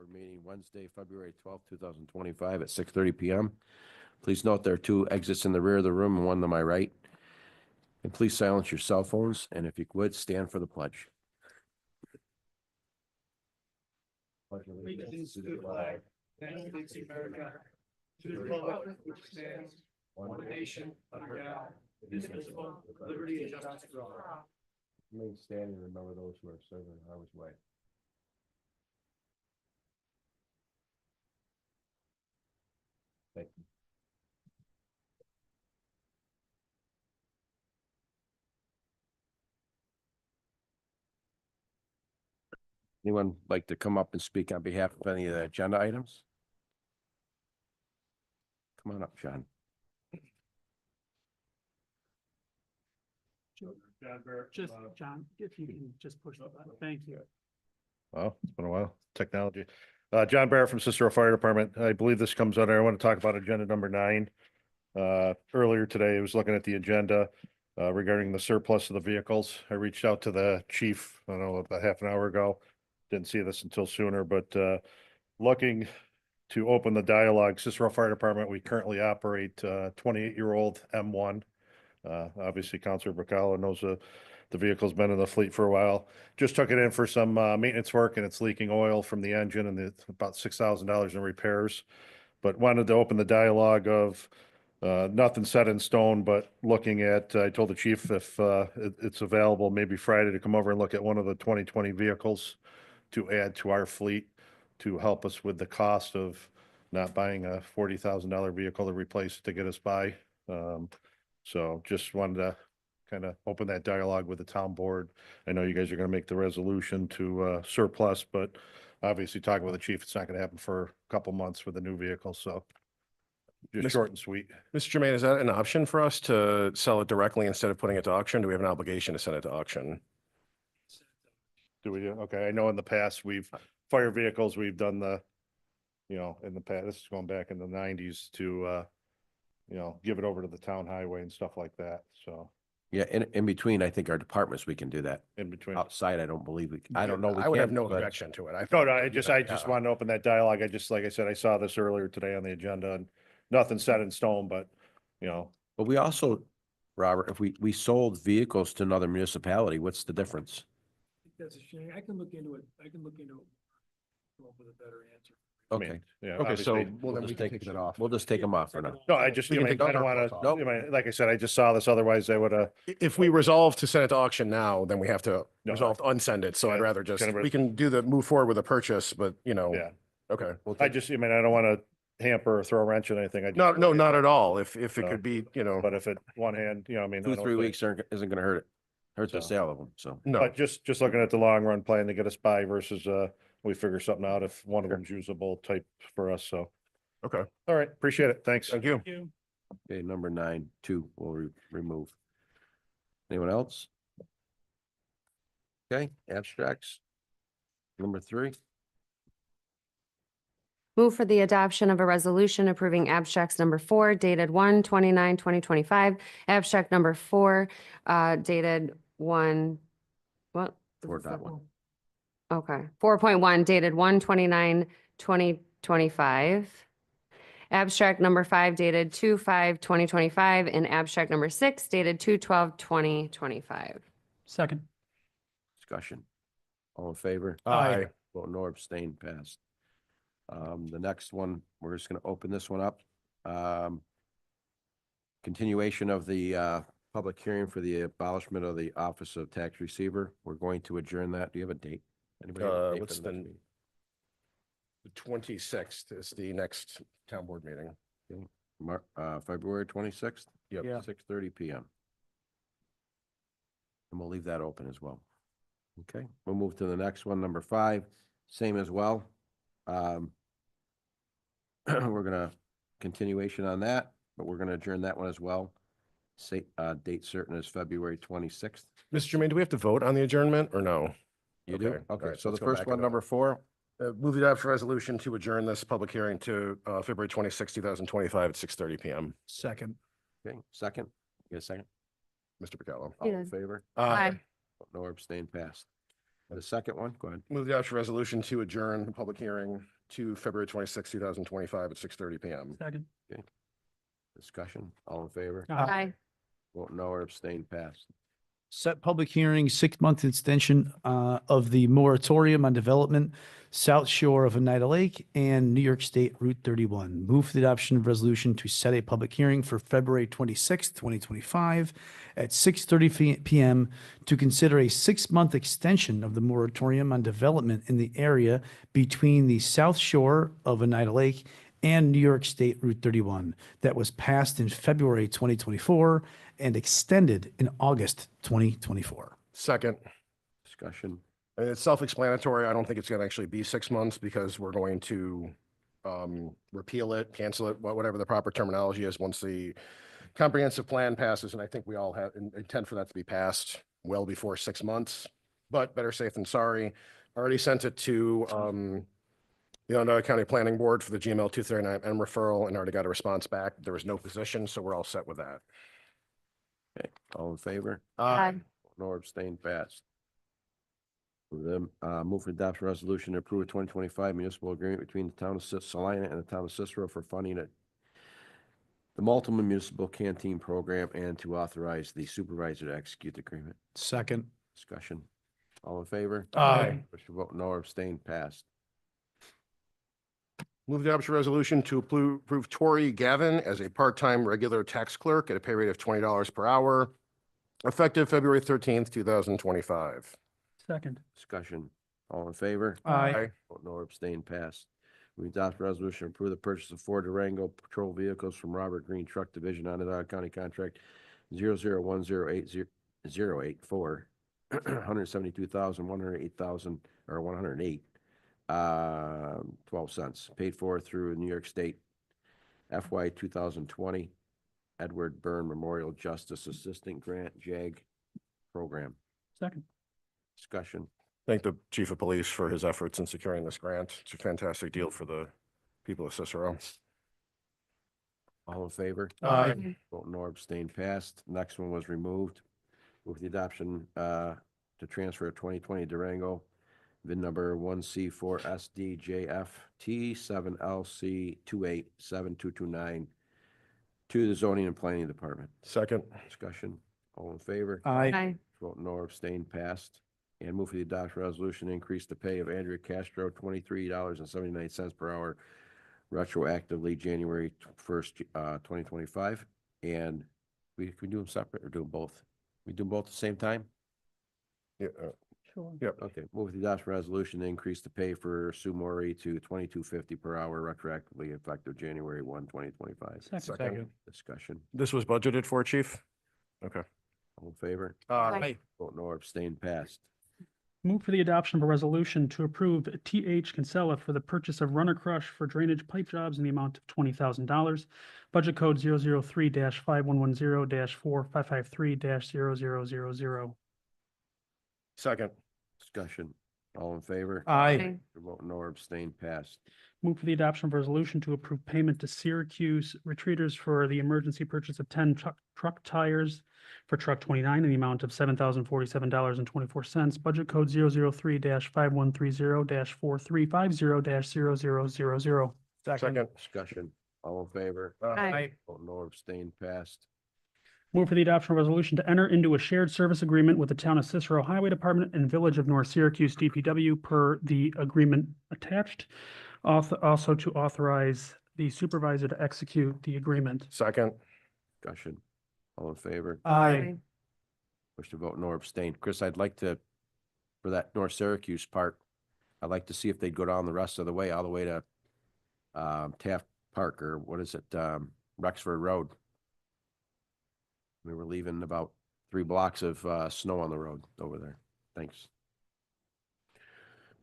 Board meeting Wednesday, February 12th, 2025 at 6:30 PM. Please note there are two exits in the rear of the room and one to my right. And please silence your cell phones, and if you would, stand for the pledge. Allegiance to the flag, United States of America, to the republic which stands one nation under God, indivisible, with liberty and justice for all. Remain standing and remember those who are serving in harm's way. Thank you. Anyone like to come up and speak on behalf of any of the agenda items? Come on up, John. Just, John, if you can just push the button, thank you. Well, it's been a while. Technology. John Barrett from Cicero Fire Department. I believe this comes under, I want to talk about agenda number 9. Earlier today, I was looking at the agenda regarding the surplus of the vehicles. I reached out to the chief, I don't know, about half an hour ago. Didn't see this until sooner, but looking to open the dialogue. Cicero Fire Department, we currently operate 28-year-old M1. Obviously, Councilor Bacala knows the vehicle's been in the fleet for a while. Just took it in for some maintenance work, and it's leaking oil from the engine, and it's about $6,000 in repairs. But wanted to open the dialogue of nothing set in stone, but looking at, I told the chief if it's available, maybe Friday, to come over and look at one of the 2020 vehicles to add to our fleet to help us with the cost of not buying a $40,000 vehicle to replace to get us by. So just wanted to kind of open that dialogue with the town board. I know you guys are going to make the resolution to surplus, but obviously talking with the chief, it's not going to happen for a couple months with the new vehicle. So just short and sweet. Mr. Jermaine, is that an option for us to sell it directly instead of putting it to auction? Do we have an obligation to send it to auction? Do we? Okay. I know in the past fire vehicles, we've done in the past, this is going back in the 90s to, give it over to the town highway and stuff like that. So Yeah, in between, I think our departments, we can do that. in between. Outside, I don't believe I don't know. I would have can, no but- objection to it. No, I just wanted to open that dialogue. Like I said, I saw this earlier today on the agenda, and nothing set in stone, but But we also, Robert, if we sold vehicles to another municipality, what's the difference? That's a shame. I can look into it. Come up with a better answer. I Okay, mean, yeah. Okay, so obviously- well, then we just can take take that off. we'll just take them off for now. No, I We can take I other don't want ones off. to, like I said, I just saw this. Otherwise I would have, If we resolve to send it to auction now, then we have to No, resolve to unsend it. So I'd yeah, rather just, kind of a- we can move forward with a purchase, but yeah. okay. I don't want to hamper or throw a wrench in anything. No, not at all. If it No. could be, But if it one hand, I mean. I 2-3 don't think- weeks isn't going to hurt it. Hurt the So. sale of them. So no. But just looking at the long run plan to get us by versus we figure something out if one of them's usable type for us. So, Okay. all right, appreciate it. Thanks. Thank you. okay, number 9, 2 we'll remove. Anyone else? Okay, abstracts. Number 3. Move for the adoption of a resolution approving abstracts number 4 dated 1/29/2025, abstract number 4 dated 1, what? 4.1. Okay, 4.1 dated 1/29/2025. Abstract number 5 dated 2/5/2025, and abstract number 6 dated 2/12/2025. Second. Discussion. All in favor? Aye. Vote no, abstain, passed. The next one, we're just going to open this one up. Continuation of the public hearing for the abolishment of the Office of Tax Receiver. We're going to adjourn that. Do you have a date? Anybody have a date for What's the next the meeting? 26th is the next town board meeting. February 26th? Yep. Yeah. 6:30 PM. And we'll leave that open as well. Okay, we'll move to the next one, number 5, same as well. We're gonna continuation on that, but we're gonna adjourn that one as well. Say, date certain is February 26th. Mr. Jermaine, do we have to vote on the adjournment or no? You Okay, do? all Okay, right, so the let's go first back one, into number 4, Move the adoption resolution to adjourn this public hearing to February 26, 2025 at 6:30 PM. Second. okay, second, get a second? Mr. Picallo. All in Yes. favor? Aye. No abstain, passed. The second one, go ahead. Move the adoption resolution to adjourn the public hearing to February 26, 2025 at 6:30 PM. Second. Discussion, all in favor? Aye. Vote no or abstain, passed. Set public hearing, 6-month extension of the moratorium on development South Shore of Oneida Lake and New York State Route 31. Move for the adoption of resolution to set a public hearing for February 26th, 2025 at 6:30 PM to consider a 6-month extension of the moratorium on development in the area between the South Shore of Oneida Lake and New York State Route 31 that was passed in February 2024 and extended in August 2024. Second. Discussion, And it's self-explanatory. I don't think it's going to actually be 6 months because we're going to repeal it, cancel it, whatever the proper terminology is, once the comprehensive plan passes. And I think we all have intent for that to be passed well before 6 months, but better safe than sorry. I already sent it to the Onondaga County Planning Board for the GML 239M referral and already got a response back. There was no position, so we're all set with that. okay, all in favor? Aye. Vote no or abstain, passed. Move for adoption resolution to approve a 2025 municipal agreement between the town of Salina and the town of Cicero for funding it. The multiple municipal canteen program and to authorize the supervisor to execute the agreement. Second. Discussion, all in favor? Aye. Wish to vote no or abstain, passed. Move the adoption resolution to approve Tori Gavin as a part-time regular tax clerk at a pay rate of $20 per hour, effective February 13th, 2025. Second. Discussion, all in favor? Aye. Vote no or abstain, passed. We adopt a resolution to approve the purchase of 4 Durango patrol vehicles from Robert Green Truck Division on the County Contract 001088084, 172,108,000 or 108, 12 cents, paid for through New York State FY 2020 Edward Byrne Memorial Justice Assistant Grant JAG program. Second. Discussion, Thank the chief of police for his efforts in securing this grant. It's a fantastic deal for the people of Cicero. all in favor? Aye. Vote no or abstain, passed. Next one was removed. With the adoption to transfer a 2020 Durango VIN number 1C4SDJFT7LC287229 to the zoning and planning department. Second. Discussion, all in favor? Aye. Vote no or abstain, passed. And move for the adoption resolution to increase the pay of Andrea Castro $23.79 per hour retroactively January 1st, 2025. And we do them separate or do them both? We do them both at the same time? Yeah, Sure. Okay, move the adoption resolution to increase the pay for Sue Maury to $22.50 per hour retroactively effective January 1, 2025. Second. Discussion, this was budgeted for, chief? Okay. all in favor? Aye. Vote no or abstain, passed. Move for the adoption of a resolution to approve T.H. Kinsella for the purchase of runner crush for drainage pipe jobs in the amount of $20,000. Budget code 003-5110-4553-0000. Second. Discussion, all in favor? Aye. Vote no or abstain, passed. Move for the adoption of a resolution to approve payment to Syracuse Retreaters for the emergency purchase of 10 truck tires for truck 29 in the amount of $7,047.24. Budget code 003-5130-4350-0000. Second. Discussion, all in favor? Aye. Vote no or abstain, passed. Move for the adoption of a resolution to enter into a shared service agreement with the Town of Cicero Highway Department and Village of North Syracuse DPW per the agreement attached. Also to authorize the supervisor to execute the agreement. Second. Discussion, all in favor? Aye. Wish to vote no or abstain. Chris, I'd like to, for that North Syracuse part, I'd like to see if they'd go down the rest of the way, all the way to Taft Park, or what is it, Rexford Road. We were leaving about 3 blocks of snow on the road over there. Thanks.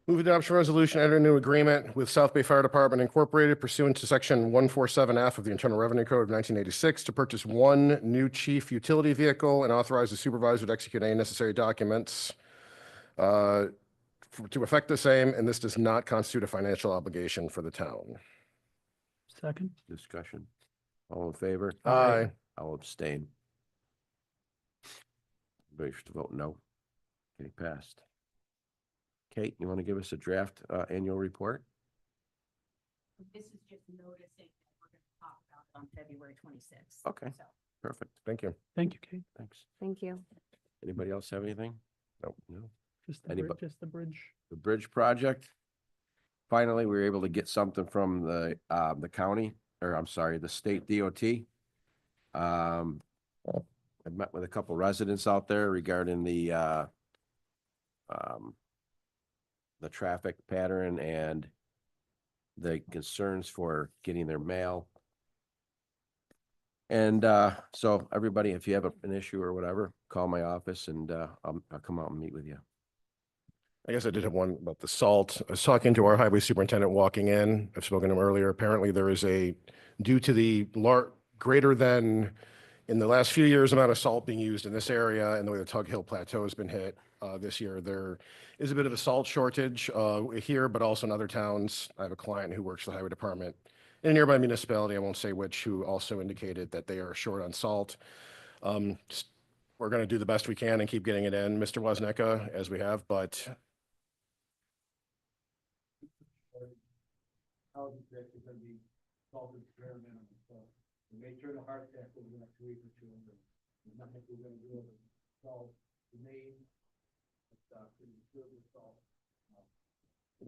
Move adoption resolution, enter new agreement with South Bay Fire Department Incorporated pursuant to section 147F of the Internal Revenue Code of 1986 to purchase 1 new chief utility vehicle and authorize the supervisor to execute any necessary documents to effect the same, and this does not constitute a financial obligation for the town. Second. Discussion, all in favor? Aye. I'll abstain. Wish to vote no. Okay, passed. Kate, you want to give us a draft annual report? This is just noticing that we're going to talk about it on February 26th. Okay. So. Perfect. Thank you. Thank you, Kate. Thanks. Thank you. Anybody else have anything? Nope. No. Just the Anybody- bridge, just the bridge. The bridge project. Finally, we were able to get something from the county, or I'm sorry, the state DOT. I met with a couple residents out there regarding the traffic pattern and the concerns for getting their mail. And so everybody, if you have an issue or whatever, call my office and I'll come out and meet with you. I guess I did have one about the salt. I was talking to our highway superintendent walking in. I've spoken to him earlier. Apparently there is due to the greater than in the last few years amount of salt being used in this area and the way the Tug Hill Plateau has been hit this year, there is a bit of a salt shortage here, but also in other towns. I have a client who works for the highway department in a nearby municipality, I won't say which, who also indicated that they are short on salt. We're going to do the best we can and keep getting it in, Mr. Wozniacka, as we have, but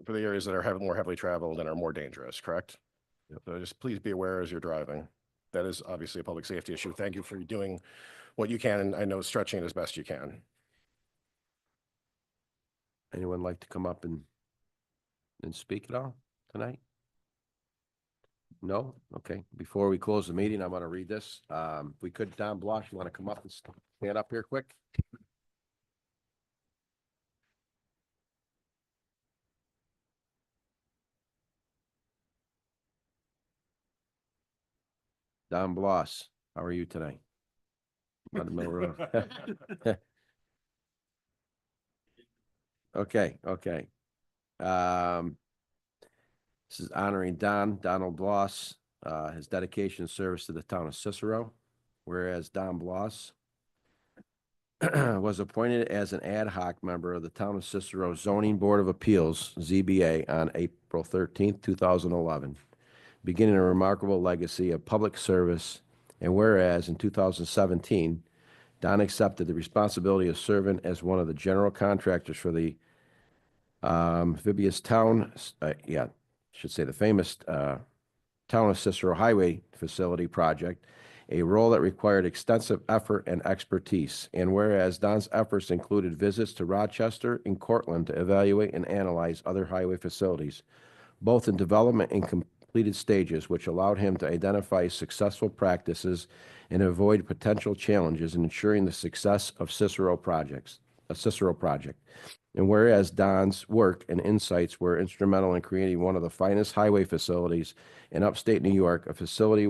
for the areas that are more heavily traveled and are more dangerous, correct? So just please be aware as you're driving. That is obviously a public safety issue. Thank you for doing what you can, and I know stretching it as best you can. Anyone like to come up and speak at all tonight? No? Okay. Before we close the meeting, I'm going to read this. If we could, Don Block, you want to come up and stand up here quick? Don Bloss, how are you tonight? Out of Mill Road. Okay. This is honoring Donald Bloss, his dedication and service to the town of Cicero. Whereas Don Bloss was appointed as an ad hoc member of the town of Cicero Zoning Board of Appeals, ZBA, on April 13th, 2011, beginning a remarkable legacy of public service. And whereas in 2017, Don accepted the responsibility of serving as one of the general contractors for the amphibious town, should say the famous town of Cicero Highway Facility project, a role that required extensive effort and expertise. And whereas Don's efforts included visits to Rochester and Cortland to evaluate and analyze other highway facilities, both in development and completed stages, which allowed him to identify successful practices and avoid potential challenges in ensuring the success of Cicero project. And whereas Don's work and insights were instrumental in creating one of the finest highway facilities in upstate New York, a facility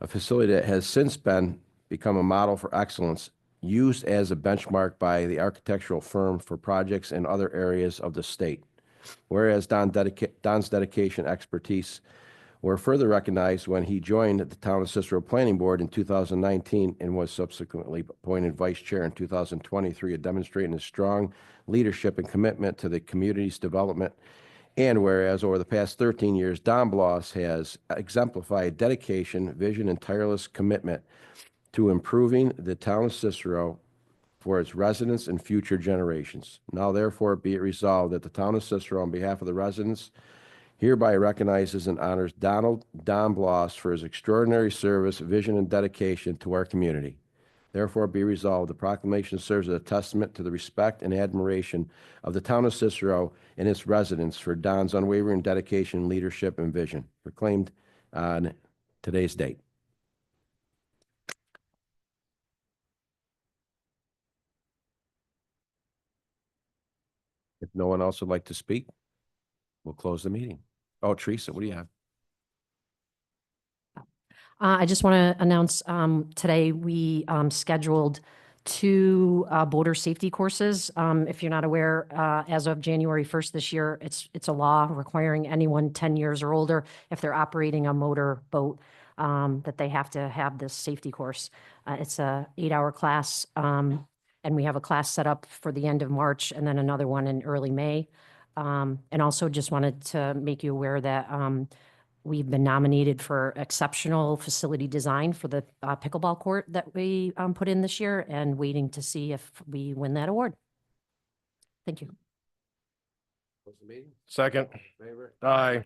that has since become a model for excellence, used as a benchmark by the architectural firm for projects in other areas of the state. Whereas Don's dedication, expertise were further recognized when he joined the Town of Cicero Planning Board in 2019 and was subsequently appointed vice chair in 2023, demonstrating his strong leadership and commitment to the community's development. And whereas over the past 13 years, Don Bloss has exemplified dedication, vision, and tireless commitment to improving the town of Cicero for its residents and future generations. Now therefore be it resolved that the town of Cicero, on behalf of the residents, hereby recognizes and honors Don Bloss for his extraordinary service, vision, and dedication to our community. Therefore be resolved, the proclamation serves as a testament to the respect and admiration of the town of Cicero and its residents for Don's unwavering dedication, leadership, and vision, proclaimed on today's date. If no one else would like to speak, we'll close the meeting. Oh, Teresa, what do you have? I just want to announce today we scheduled 2 border safety courses. If you're not aware, as of January 1st this year, it's a law requiring anyone 10 years or older, if they're operating a motor boat, that they have to have this safety course. It's a 8-hour class. And we have a class set up for the end of March and then another one in early May. And also just wanted to make you aware that we've been nominated for exceptional facility design for the pickleball court that we put in this year, and waiting to see if we win that award. Thank you. Close the meeting. Second. All in favor? Aye.